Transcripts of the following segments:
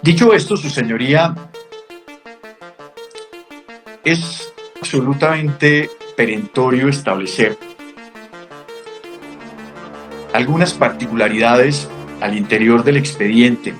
Dicho esto, su señoría, es absolutamente perentorio establecer algunas particularidades al interior del expediente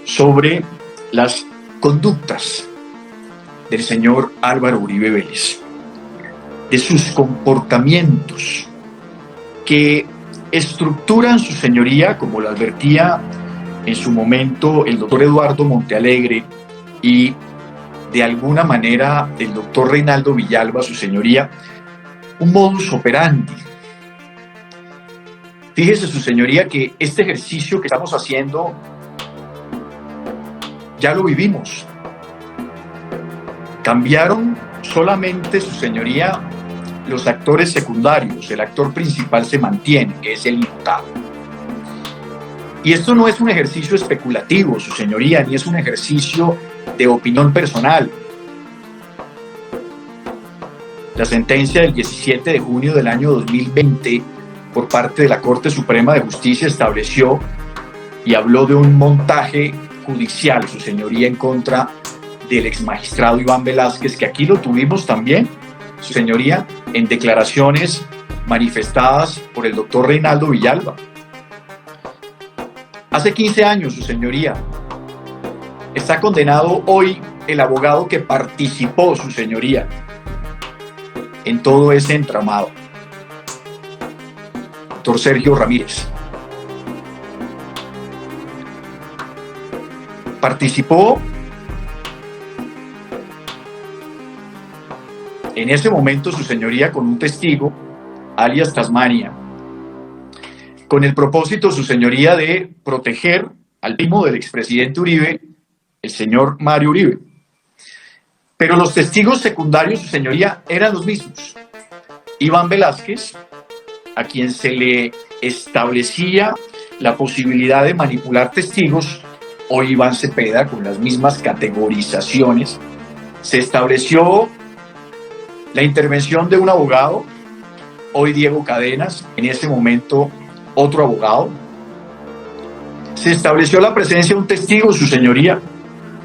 sobre las conductas del señor Álvaro Uribe Vélez, de sus comportamientos que estructuran su señoría, como lo advertía en su momento el doctor Eduardo Montealegre y de alguna manera el doctor Reinaldo Villalba, su señoría, un modus operandi. Fíjese, su señoría, que este ejercicio que estamos haciendo ya lo vivimos. Cambiaron solamente, su señoría, los actores secundarios. El actor principal se mantiene, que es el imputado. Y esto no es un ejercicio especulativo, su señoría, ni es un ejercicio de opinión personal. La sentencia del 17 de junio del año 2020 por parte de la Corte Suprema de Justicia estableció y habló de un montaje judicial, su señoría, en contra del exmagistrado Iván Velázquez, que aquí lo tuvimos también, su señoría, en declaraciones manifestadas por el doctor Reinaldo Villalba. Hace 15 años, su señoría, está condenado hoy el abogado que participó, su señoría, en todo ese entramado, doctor Sergio Ramírez. Participó en ese momento, su señoría, con un testigo, alias Tasmania, con el propósito, su señoría, de proteger al primo del expresidente Uribe, el señor Mario Uribe. Pero los testigos secundarios, su señoría, eran los mismos. Iván Velázquez, a quien se le establecía la posibilidad de manipular testigos, o Iván Cepeda, con las mismas categorizaciones. Se estableció la intervención de un abogado, hoy Diego Cadenas, en ese momento otro abogado. Se estableció la presencia de un testigo, su señoría,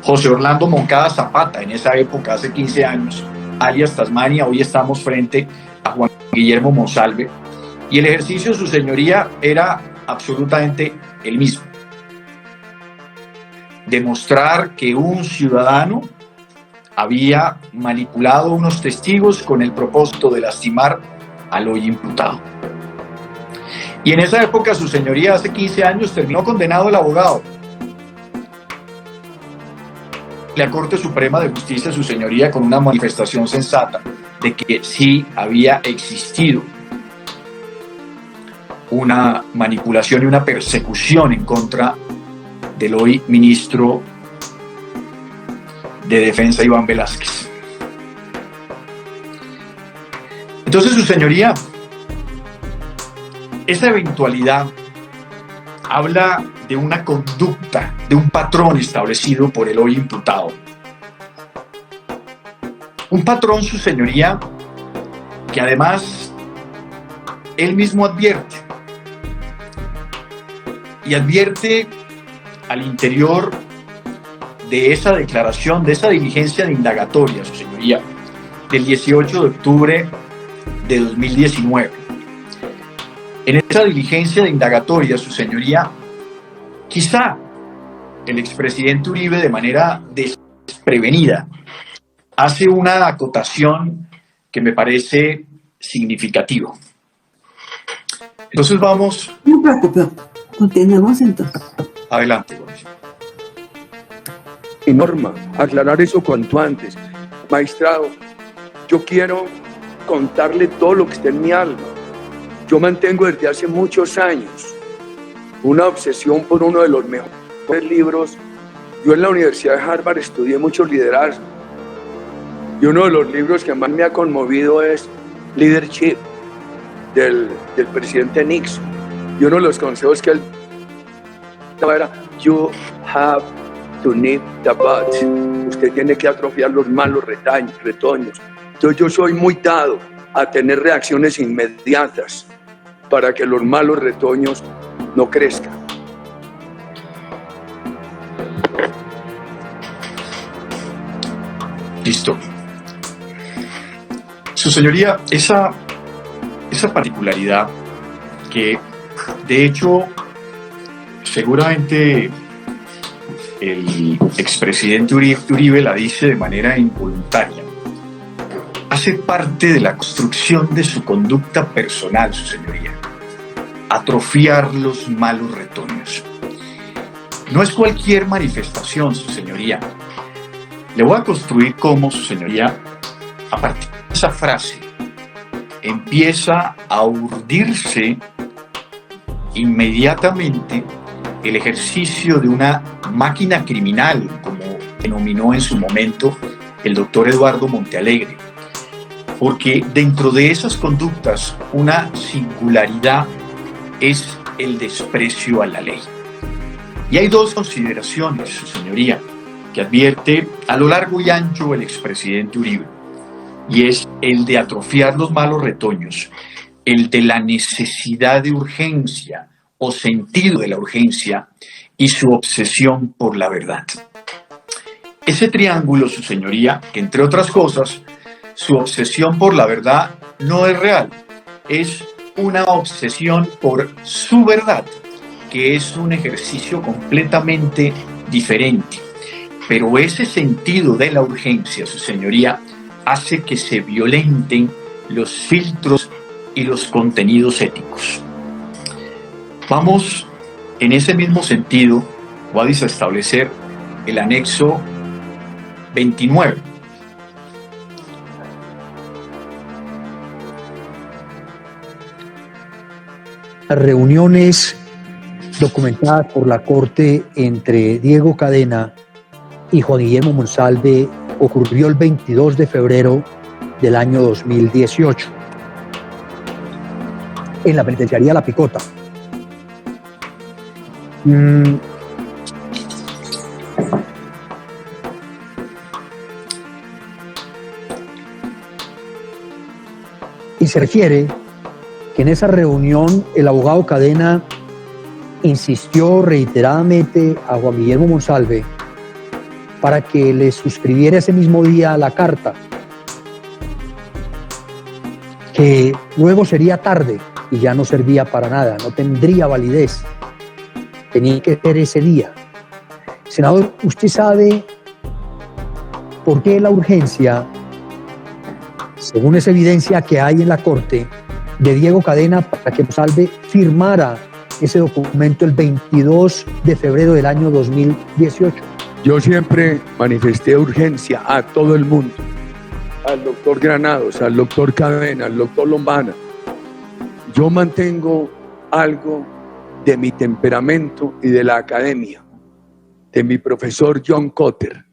José Orlando Moncada Zapata, en esa época, hace 15 años, alias Tasmania. Hoy estamos frente a Juan Guillermo Monsalve. Y el ejercicio, su señoría, era absolutamente el mismo. Demostrar que un ciudadano había manipulado unos testigos con el propósito de lastimar al hoy imputado. Y en esa época, su señoría, hace 15 años, terminó condenado el abogado. La Corte Suprema de Justicia, su señoría, con una manifestación sensata de que sí había existido una manipulación y una persecución en contra del hoy ministro de Defensa, Iván Velázquez. Entonces, su señoría, esa eventualidad habla de una conducta, de un patrón establecido por el hoy imputado. Un patrón, su señoría, que además él mismo advierte. Y advierte al interior de esa declaración, de esa diligencia de indagatoria, su señoría, del 18 de octubre de 2019. En esa diligencia de indagatoria, su señoría, quizá el expresidente Uribe, de manera desprevenida, hace una acotación que me parece significativa. Entonces vamos... No me preocupe, continuemos entonces. Adelante, Gómez. Y Norma, aclarar eso cuanto antes. Magistrado, yo quiero contarle todo lo que está en mi alma. Yo mantengo desde hace muchos años una obsesión por uno de los mejores libros. Yo en la Universidad de Harvard estudié mucho liderazgo. Y uno de los libros que más me ha conmovido es Leadership, del presidente Nixon. Y uno de los consejos que él daba era: you have to nip the bud. Usted tiene que atrofiar los malos retoños. Entonces yo soy muy dado a tener reacciones inmediatas para que los malos retoños no crezcan. Listo. Su señoría, esa particularidad que, de hecho, seguramente el expresidente Uribe la dice de manera involuntaria, hace parte de la construcción de su conducta personal, su señoría. Atrofiar los malos retoños. No es cualquier manifestación, su señoría. Le voy a construir cómo, su señoría, a partir de esa frase, empieza a urdirse inmediatamente el ejercicio de una máquina criminal, como denominó en su momento el doctor Eduardo Montealegre. Porque dentro de esas conductas, una singularidad es el desprecio a la ley. Y hay dos consideraciones, su señoría, que advierte a lo largo y ancho el expresidente Uribe, y es el de atrofiar los malos retoños, el de la necesidad de urgencia o sentido de la urgencia y su obsesión por la verdad. Ese triángulo, su señoría, que entre otras cosas, su obsesión por la verdad no es real, es una obsesión por su verdad, que es un ejercicio completamente diferente. Pero ese sentido de la urgencia, su señoría, hace que se violenten los filtros y los contenidos éticos. Vamos, en ese mismo sentido, Wadis, a establecer el anexo 29. Las reuniones documentadas por la Corte entre Diego Cadena y Juan Guillermo Monsalve ocurrió el 22 de febrero del año 2018 en la penitenciaría La Picota. Y se refiere que en esa reunión el abogado Cadena insistió reiteradamente a Juan Guillermo Monsalve para que le suscribiera ese mismo día la carta, que luego sería tarde y ya no servía para nada, no tendría validez, tenía que ser ese día. Senador, ¿usted sabe por qué la urgencia, según esa evidencia que hay en la Corte, de Diego Cadena para que Monsalve firmara ese documento el 22 de febrero del año 2018? Yo siempre manifesté urgencia a todo el mundo, al doctor Granados, al doctor Cadena, al doctor Lombana. Yo mantengo algo de mi temperamento y de la academia, de mi profesor John Cotter,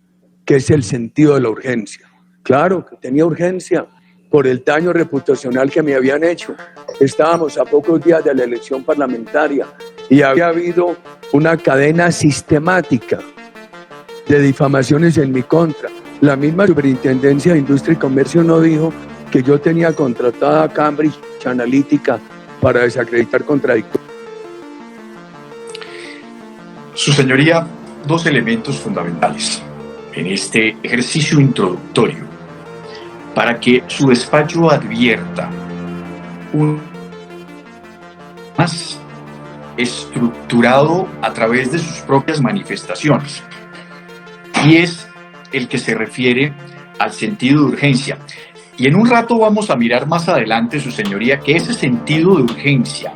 que es el sentido de la urgencia. Claro que tenía urgencia por el daño reputacional que me habían hecho. Estábamos a pocos días de la elección parlamentaria y había habido una cadena sistemática de difamaciones en mi contra. La misma Superintendencia de Industria y Comercio no dijo que yo tenía contratada a Cambridge Analytica para desacreditar contradictorios. Su señoría, dos elementos fundamentales en este ejercicio introductorio para que su despacho advierta un más estructurado a través de sus propias manifestaciones, y es el que se refiere al sentido de urgencia. Y en un rato vamos a mirar más adelante, su señoría, que ese sentido de urgencia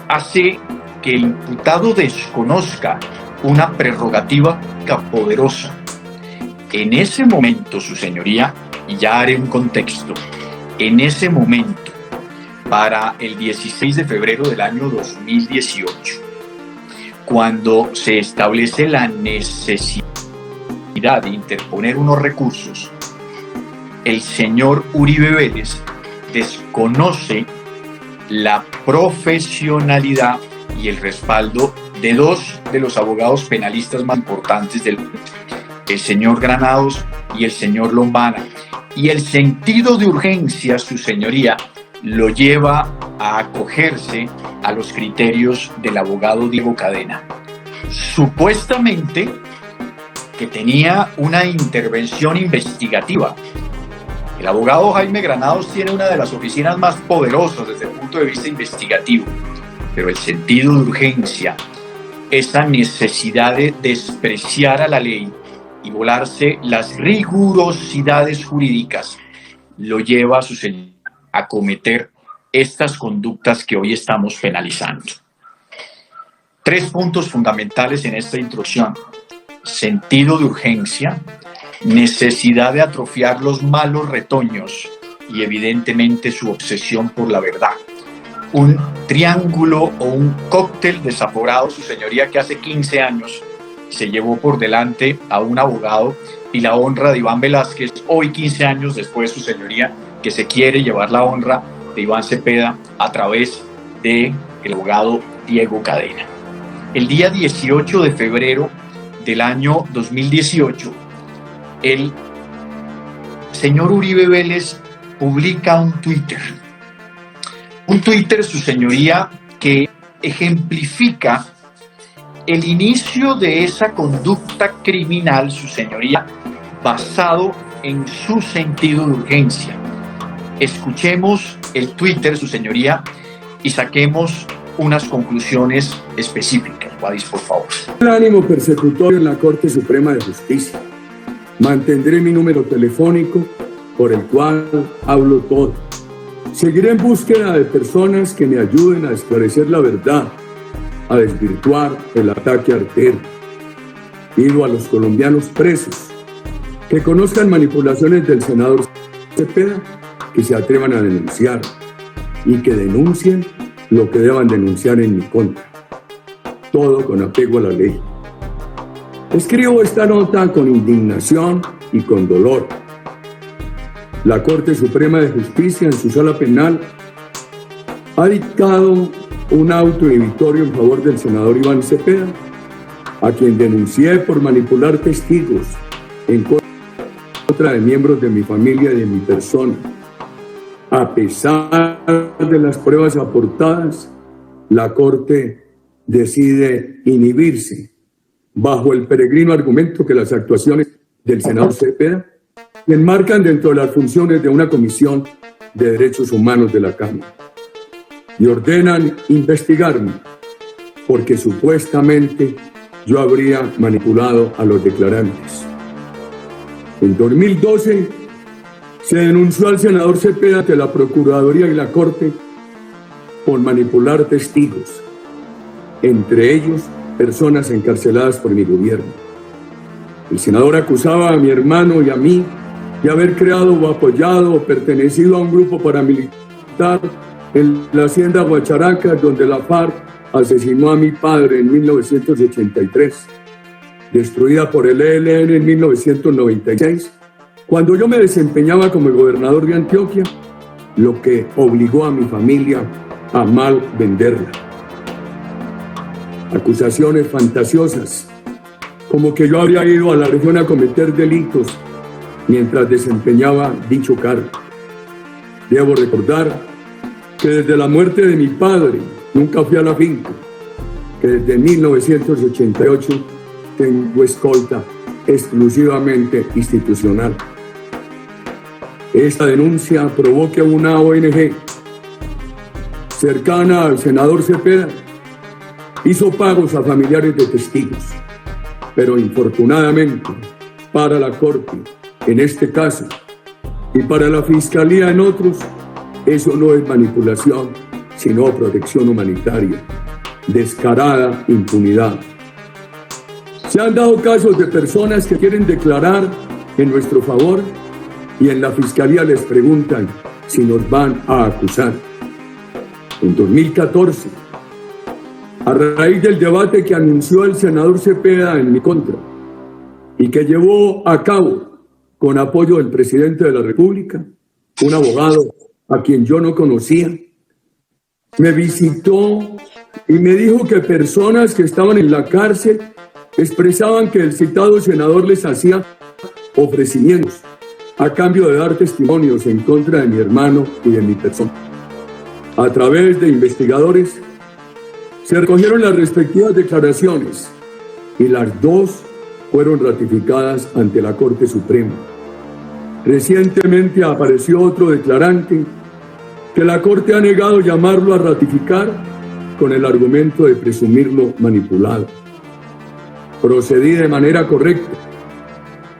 hace que el imputado desconozca una prerrogativa poderosa. En ese momento, su señoría, y ya haré un contexto, en ese momento, para el 16 de febrero del año 2018, cuando se establece la necesidad de interponer unos recursos, el señor Uribe Vélez desconoce la profesionalidad y el respaldo de dos de los abogados penalistas más importantes del mundo, el señor Granados y el señor Lombana. Y el sentido de urgencia, su señoría, lo lleva a acogerse a los criterios del abogado Diego Cadena. Supuestamente, que tenía una intervención investigativa. El abogado Jaime Granados tiene una de las oficinas más poderosas desde el punto de vista investigativo, pero el sentido de urgencia, esa necesidad de despreciar a la ley y volarse las rigurosidades jurídicas, lo lleva a cometer estas conductas que hoy estamos penalizando. 3 puntos fundamentales en esta introducción: sentido de urgencia, necesidad de atrofiar los malos retoños y evidentemente su obsesión por la verdad. Un triángulo o un cóctel desaforado, su señoría, que hace 15 años se llevó por delante a un abogado y la honra de Iván Velázquez, hoy 15 años después, su señoría, que se quiere llevar la honra de Iván Cepeda a través del abogado Diego Cadena. El día 18 de febrero del año 2018, el señor Uribe Vélez publica un Twitter, su señoría, que ejemplifica el inicio de esa conducta criminal, su señoría, basado en su sentido de urgencia. Escuchemos el Twitter, su señoría, y saquemos unas conclusiones específicas. Guadis, por favor. El ánimo persecutorio en la Corte Suprema de Justicia. Mantendré mi número telefónico por el cual hablo todo. Seguiré en búsqueda de personas que me ayuden a esclarecer la verdad, a desvirtuar el ataque artero. Pido a los colombianos presos que conozcan manipulaciones del senador Cepeda, que se atrevan a denunciar y que denuncien lo que deban denunciar en mi contra. Todo con apego a la ley. Escribo esta nota con indignación y con dolor. La Corte Suprema de Justicia, en su sala penal, ha dictado un auto inhibitorio en favor del senador Iván Cepeda, a quien denuncié por manipular testigos en contra de miembros de mi familia y de mi persona. A pesar de las pruebas aportadas, la Corte decide inhibirse bajo el peregrino argumento que las actuaciones del senador Cepeda se enmarcan dentro de las funciones de una comisión de derechos humanos de la Cámara y ordenan investigarme porque supuestamente yo habría manipulado a los declarantes. En 2012 se denunció al senador Cepeda ante la Procuraduría y la Corte por manipular testigos, entre ellos personas encarceladas por mi gobierno. El senador acusaba a mi hermano y a mí de haber creado o apoyado o pertenecido a un grupo paramilitar en la hacienda Guacharaca, donde la FARC asesinó a mi padre en 1983, destruida por el ELN en 1996, cuando yo me desempeñaba como el gobernador de Antioquia, lo que obligó a mi familia a mal venderla. Acusaciones fantasiosas, como que yo habría ido a la región a cometer delitos mientras desempeñaba dicho cargo. Debo recordar que desde la muerte de mi padre nunca fui a la finca, que desde 1988 tengo escolta exclusivamente institucional. Esta denuncia provocó que una ONG cercana al senador Cepeda hizo pagos a familiares de testigos, pero infortunadamente para la Corte, en este caso, y para la Fiscalía en otros, eso no es manipulación, sino protección humanitaria, descarada impunidad. Se han dado casos de personas que quieren declarar en nuestro favor y en la Fiscalía les preguntan si nos van a acusar. En 2014, a raíz del debate que anunció el senador Cepeda en mi contra y que llevó a cabo con apoyo del presidente de la República, un abogado a quien yo no conocía, me visitó y me dijo que personas que estaban en la cárcel expresaban que el citado senador les hacía ofrecimientos a cambio de dar testimonios en contra de mi hermano y de mi persona. A través de investigadores se recogieron las respectivas declaraciones y las dos fueron ratificadas ante la Corte Suprema. Recientemente apareció otro declarante que la Corte ha negado llamarlo a ratificar con el argumento de presumirlo manipulado. Procedí de manera correcta.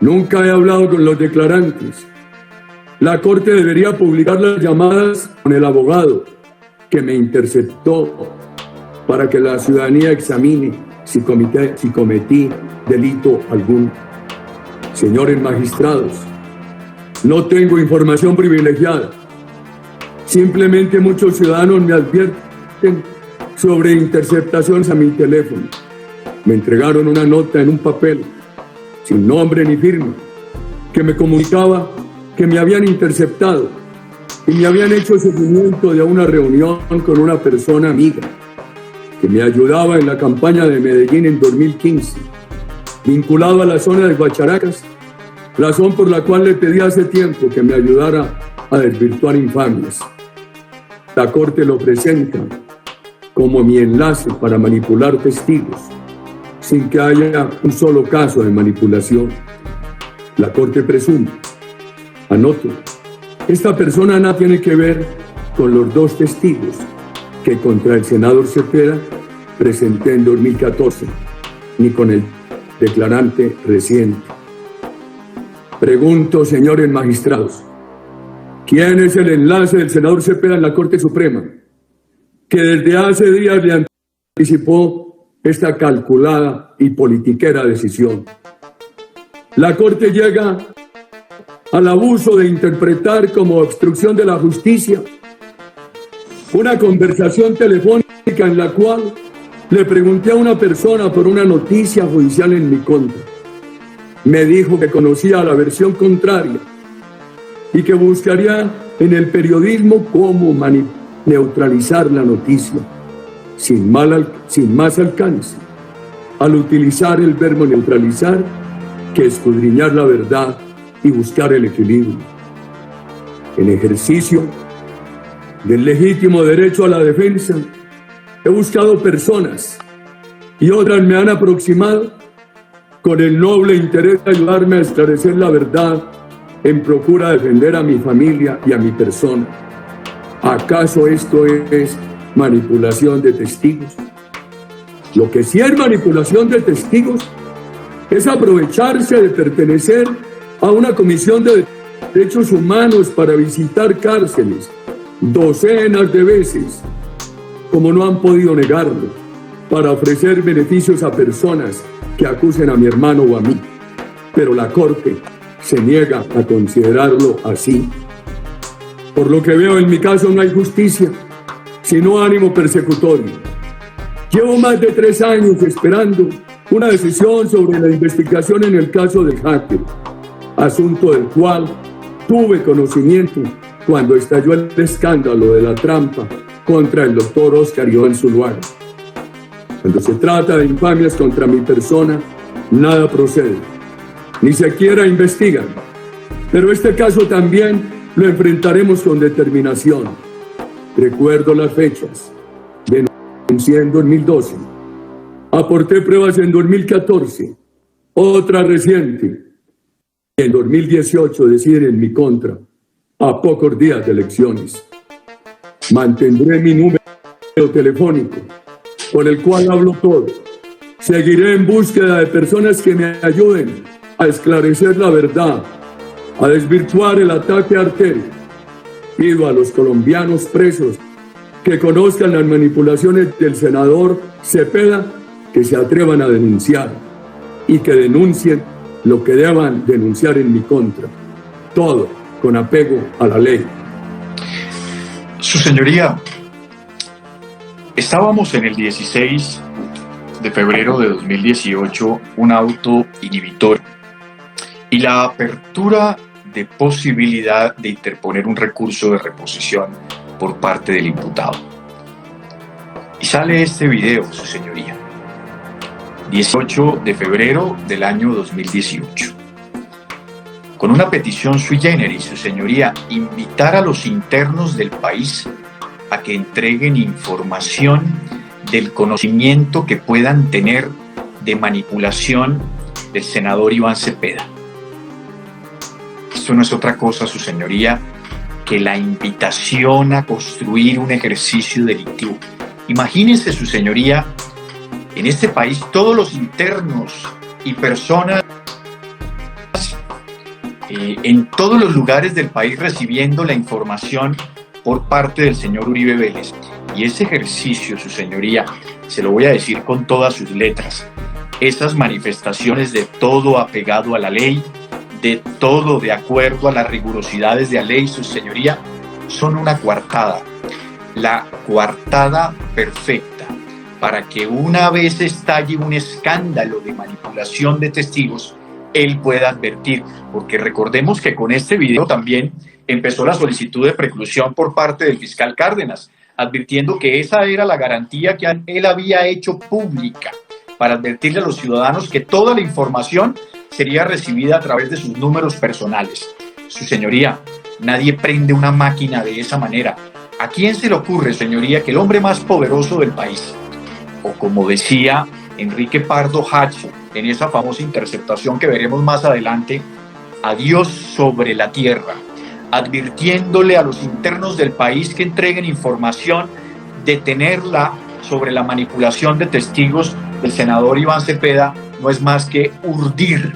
Nunca he hablado con los declarantes. La Corte debería publicar las llamadas con el abogado que me interceptó para que la ciudadanía examine si cometí delito alguno. Señores magistrados, no tengo información privilegiada. Simplemente muchos ciudadanos me advierten sobre interceptaciones a mi teléfono. Me entregaron una nota en un papel, sin nombre ni firma, que me comunicaba que me habían interceptado y me habían hecho seguimiento de una reunión con una persona amiga que me ayudaba en la campaña de Medellín en 2015, vinculado a la zona de Guacharacas, razón por la cual le pedí hace tiempo que me ayudara a desvirtuar infamias. La Corte lo presenta como mi enlace para manipular testigos, sin que haya un solo caso de manipulación. La Corte presume, anoto, esta persona nada tiene que ver con los dos testigos que contra el senador Cepeda presenté en 2014, ni con el declarante reciente. Pregunto, señores magistrados, ¿quién es el enlace del senador Cepeda en la Corte Suprema, que desde hace días le anticipó esta calculada y politiquera decisión? La Corte llega al abuso de interpretar como obstrucción de la justicia una conversación telefónica en la cual le pregunté a una persona por una noticia judicial en mi contra. Me dijo que conocía la versión contraria y que buscaría en el periodismo cómo neutralizar la noticia sin más alcance, al utilizar el verbo neutralizar que escudriñar la verdad y buscar el equilibrio. En ejercicio del legítimo derecho a la defensa, he buscado personas y otras me han aproximado con el noble interés de ayudarme a esclarecer la verdad en procura de defender a mi familia y a mi persona. ¿Acaso esto es manipulación de testigos? Lo que sí es manipulación de testigos es aprovecharse de pertenecer a una comisión de derechos humanos para visitar cárceles docenas de veces, como no han podido negarlo, para ofrecer beneficios a personas que acusen a mi hermano o a mí. Pero la Corte se niega a considerarlo así. Por lo que veo, en mi caso no hay justicia, sino ánimo persecutorio. Llevo más de 3 años esperando una decisión sobre la investigación en el caso del hacker, asunto del cual tuve conocimiento cuando estalló el escándalo de la trampa contra el doctor Oscar Iván Zuluaga. Cuando se trata de infamias contra mi persona, nada procede, ni siquiera investigan. Pero este caso también lo enfrentaremos con determinación. Recuerdo las fechas. Denuncié en 2012. Aporté pruebas en 2014. Otra reciente. En 2018 deciden en mi contra, a pocos días de elecciones. Mantendré mi número telefónico, por el cual hablo todo. Seguiré en búsqueda de personas que me ayuden a esclarecer la verdad, a desvirtuar el ataque arterio. Pido a los colombianos presos que conozcan las manipulaciones del senador Cepeda, que se atrevan a denunciar y que denuncien lo que deban denunciar en mi contra. Todo con apego a la ley. Su señoría, estábamos en el 16 de febrero de 2018, un auto inhibitorio y la apertura de posibilidad de interponer un recurso de reposición por parte del imputado. Y sale este video, su señoría, 18 de febrero del año 2018. Con una petición sui generis, su señoría, invitar a los internos del país a que entreguen información del conocimiento que puedan tener de manipulación del senador Iván Cepeda. Esto no es otra cosa, su señoría, que la invitación a construir un ejercicio delictivo. Imagínense, su señoría, en este país todos los internos y personas en todos los lugares del país recibiendo la información por parte del señor Uribe Vélez. Y ese ejercicio, su señoría, se lo voy a decir con todas sus letras, esas manifestaciones de todo apegado a la ley, de todo de acuerdo a las rigurosidades de la ley, su señoría, son una coartada, la coartada perfecta para que una vez estalle un escándalo de manipulación de testigos, él pueda advertir, porque recordemos que con este video también empezó la solicitud de preclusión por parte del fiscal Cárdenas, advirtiendo que esa era la garantía que él había hecho pública para advertirle a los ciudadanos que toda la información sería recibida a través de sus números personales. Su señoría, nadie prende una máquina de esa manera. ¿A quién se le ocurre, señoría, que el hombre más poderoso del país, o como decía Enrique Pardo Hacho en esa famosa interceptación que veremos más adelante, a Dios sobre la tierra, advirtiéndole a los internos del país que entreguen información, detenerla sobre la manipulación de testigos del senador Iván Cepeda, no es más que urdir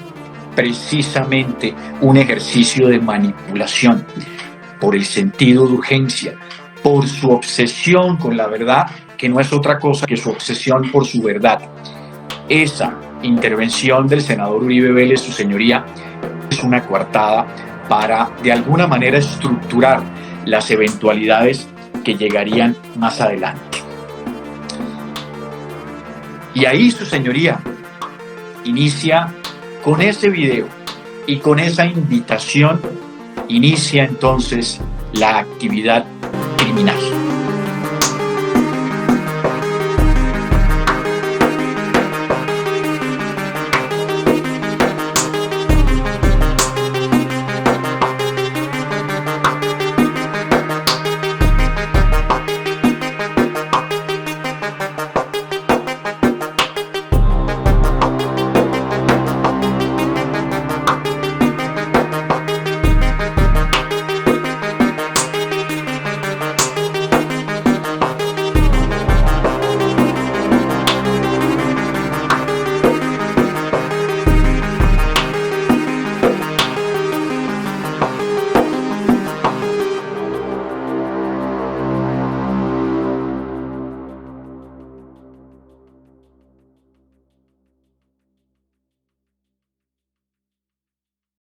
precisamente un ejercicio de manipulación por el sentido de urgencia, por su obsesión con la verdad, que no es otra cosa que su obsesión por su verdad. Esa intervención del senador Uribe Vélez, su señoría, es una coartada para de alguna manera estructurar las eventualidades que llegarían más adelante. Y ahí, su señoría, inicia con ese video y con esa invitación, inicia entonces la actividad criminal.